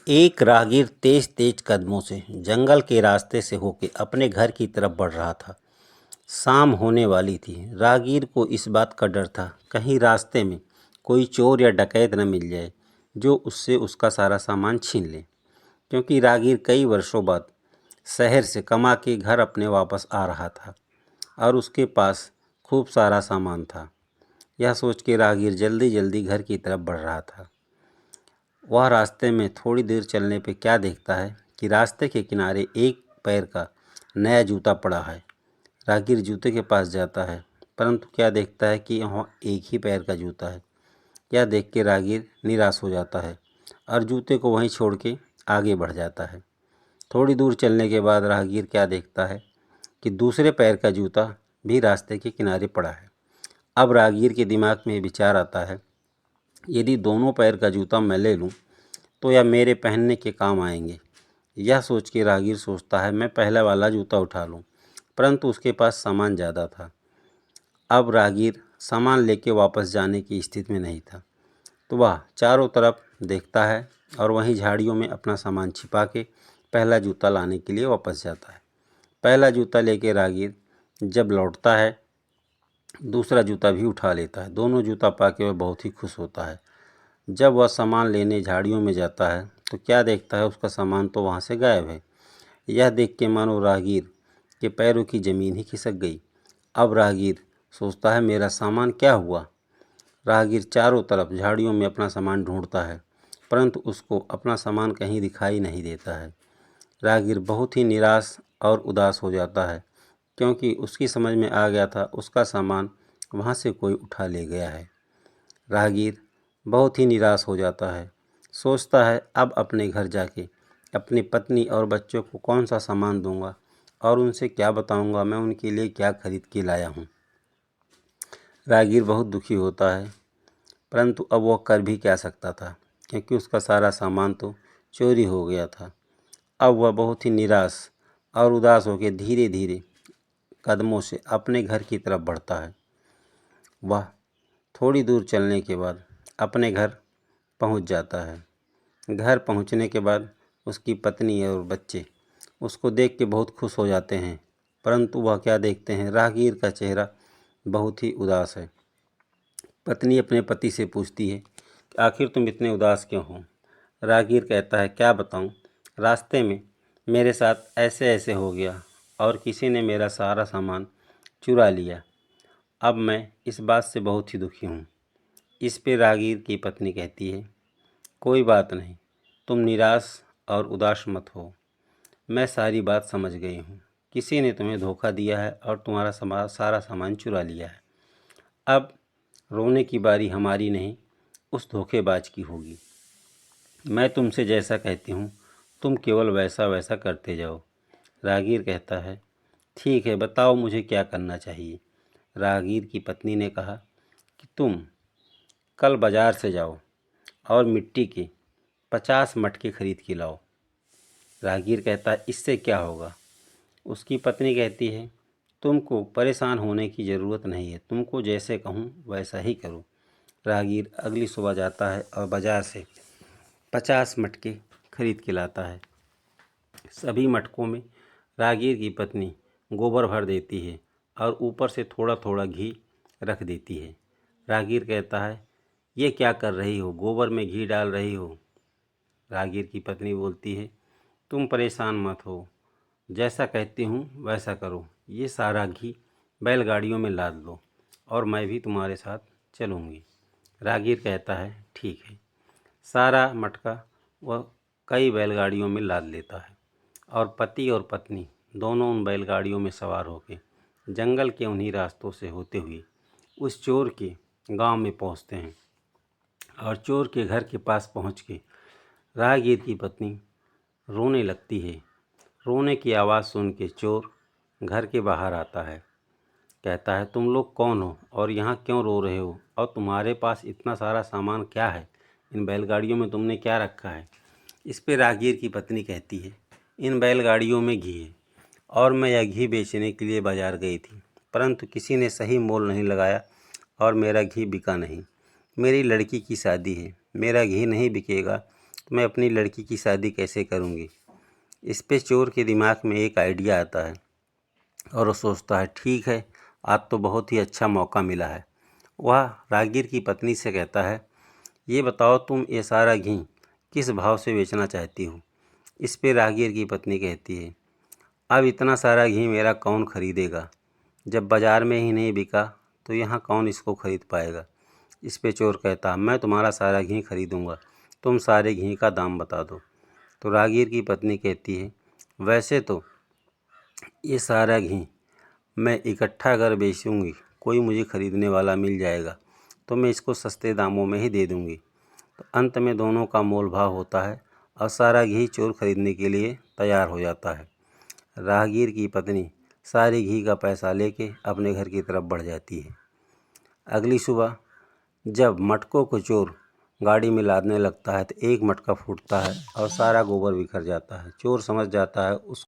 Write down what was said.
एक राहगीर तेज तेज कदमों से जंगल के रास्ते से होकर अपने घर की तरफ बढ़ रहा था। शाम होने वाली थी। राहगीर को इस बात का डर था कहीं रास्ते में कोई चोर या डकैत न मिल जाए जो उससे उसका सारा सामान छीन ले, क्योंकि राहगीर कई वर्षों बाद शहर से कमा के घर अपने वापस आ रहा था और उसके पास खूब सारा सामान था। यह सोच के राहगीर जल्दी जल्दी घर की तरफ बढ़ रहा था। वह रास्ते में थोड़ी देर चलने पे क्या देखता है कि रास्ते के किनारे एक पैर का नया जूता पड़ा है। राहगीर जूते के पास जाता है, परंतु क्या देखता है कि वहाँ एक ही पैर का जूता है। यह देख के राहगीर निराश हो जाता है और जूते को वहीं छोड़ के आगे बढ़ जाता है। थोड़ी दूर चलने के बाद राहगीर क्या देखता है कि दूसरे पैर का जूता भी रास्ते के किनारे पड़ा है। अब राहगीर के दिमाग में विचार आता है, यदि दोनों पैर का जूता मैं ले लूँ तो यह मेरे पहनने के काम आएंगे। यह सोच के राहगीर सोचता है मैं पहला वाला जूता उठा लूँ, परंतु उसके पास सामान ज़्यादा था। अब राहगीर सामान लेके वापस जाने की स्थिति में नहीं था, तो वह चारों तरफ देखता है और वहीं झाड़ियों में अपना सामान छिपा के पहला जूता लाने के लिए वापस जाता है। पहला जूता लेके राहगीर जब लौटता है, दूसरा जूता भी उठा लेता है। दोनों जूता पाके वह बहुत ही खुश होता है। जब वह सामान लेने झाड़ियों में जाता है तो क्या देखता है, उसका सामान तो वहाँ से गायब है। यह देख के मानो राहगीर के पैरों की ज़मीन ही खिसक गई। अब राहगीर सोचता है मेरा सामान क्या हुआ। राहगीर चारों तरफ झाड़ियों में अपना सामान ढूंढता है, परंतु उसको अपना सामान कहीं दिखाई नहीं देता है। राहगीर बहुत ही निराश और उदास हो जाता है, क्योंकि उसकी समझ में आ गया था उसका सामान वहाँ से कोई उठा ले गया है। राहगीर बहुत ही निराश हो जाता है। सोचता है अब अपने घर जाके अपनी पत्नी और बच्चों को कौन सा सामान दूंगा और उनसे क्या बताऊंगा मैं उनके लिए क्या खरीद के लाया हूँ। राहगीर बहुत दुखी होता है, परंतु अब वह कर भी क्या सकता था, क्योंकि उसका सारा सामान तो चोरी हो गया था। अब वह बहुत ही निराश और उदास होकर धीरे धीरे कदमों से अपने घर की तरफ बढ़ता है। वह थोड़ी दूर चलने के बाद अपने घर पहुंच जाता है। घर पहुंचने के बाद उसकी पत्नी और बच्चे उसको देख के बहुत खुश हो जाते हैं, परंतु वह क्या देखते हैं, राहगीर का चेहरा बहुत ही उदास है। पत्नी अपने पति से पूछती है कि आखिर तुम इतने उदास क्यों हो। राहगीर कहता है क्या बताऊं, रास्ते में मेरे साथ ऐसे ऐसे हो गया और किसी ने मेरा सारा सामान चुरा लिया। अब मैं इस बात से बहुत ही दुखी हूँ। इस पे राहगीर की पत्नी कहती है कोई बात नहीं, तुम निराश और उदास मत हो। मैं सारी बात समझ गई हूँ। किसी ने तुम्हें धोखा दिया है और तुम्हारा सारा सामान चुरा लिया है। अब रोने की बारी हमारी नहीं, उस धोखेबाज की होगी। मैं तुमसे जैसा कहती हूँ तुम केवल वैसा वैसा करते जाओ। राहगीर कहता है ठीक है, बताओ मुझे क्या करना चाहिए। राहगीर की पत्नी ने कहा कि तुम कल बाज़ार से जाओ और मिट्टी के 50 मटके खरीद के लाओ। राहगीर कहता है इससे क्या होगा। उसकी पत्नी कहती है तुमको परेशान होने की ज़रूरत नहीं है, तुमको जैसे कहूँ वैसा ही करो। राहगीर अगली सुबह जाता है और बाज़ार से 50 मटके खरीद के लाता है। सभी मटकों में राहगीर की पत्नी गोबर भर देती है और ऊपर से थोड़ा थोड़ा घी रख देती है। राहगीर कहता है ये क्या कर रही हो, गोबर में घी डाल रही हो। राहगीर की पत्नी बोलती है तुम परेशान मत हो, जैसा कहती हूँ वैसा करो। ये सारा घी बैलगाड़ियों में लाद लो और मैं भी तुम्हारे साथ चलूँगी। राहगीर कहता है ठीक है। सारा मटका वह कई बैलगाड़ियों में लाद लेता है और पति और पत्नी दोनों उन बैलगाड़ियों में सवार होकर जंगल के उन्हीं रास्तों से होते हुए उस चोर के गांव में पहुंचते हैं। और चोर के घर के पास पहुंच के राहगीर की पत्नी रोने लगती है। रोने की आवाज़ सुन के चोर घर के बाहर आता है। कहता है तुम लोग कौन हो और यहाँ क्यों रो रहे हो, और तुम्हारे पास इतना सारा सामान क्या है, इन बैलगाड़ियों में तुमने क्या रखा है। इस पे राहगीर की पत्नी कहती है इन बैलगाड़ियों में घी है और मैं यह घी बेचने के लिए बाज़ार गई थी, परंतु किसी ने सही मोल नहीं लगाया और मेरा घी बिका नहीं। मेरी लड़की की शादी है, मेरा घी नहीं बिकेगा तो मैं अपनी लड़की की शादी कैसे करूँगी। इस पे चोर के दिमाग में एक आइडिया आता है और वो सोचता है ठीक है, आज तो बहुत ही अच्छा मौका मिला है। वह राहगीर की पत्नी से कहता है, ये बताओ तुम ये सारा घी किस भाव से बेचना चाहती हो। इस पे राहगीर की पत्नी कहती है, अब इतना सारा घी मेरा कौन खरीदेगा, जब बाज़ार में ही नहीं बिका तो यहाँ कौन इसको खरीद पाएगा। इस पे चोर कहता, मैं तुम्हारा सारा घी खरीदूँगा, तुम सारे घी का दाम बता दो। तो राहगीर की पत्नी कहती है, वैसे तो ये सारा घी मैं इकट्ठा अगर बेचूँगी, कोई मुझे ख़रीदने वाला मिल जाएगा तो मैं इसको सस्ते दामों में ही दे दूँगी। तो अंत में दोनों का मोल भाव होता है और सारा घी चोर खरीदने के लिए तैयार हो जाता है। राहगीर की पत्नी सारे घी का पैसा लेके अपने घर की तरफ बढ़ जाती है। अगली सुबह जब मटकों को चोर गाड़ी में लादने लगता है तो एक मटका फूटता है और सारा गोबर बिखर जाता है। चोर समझ जाता है उस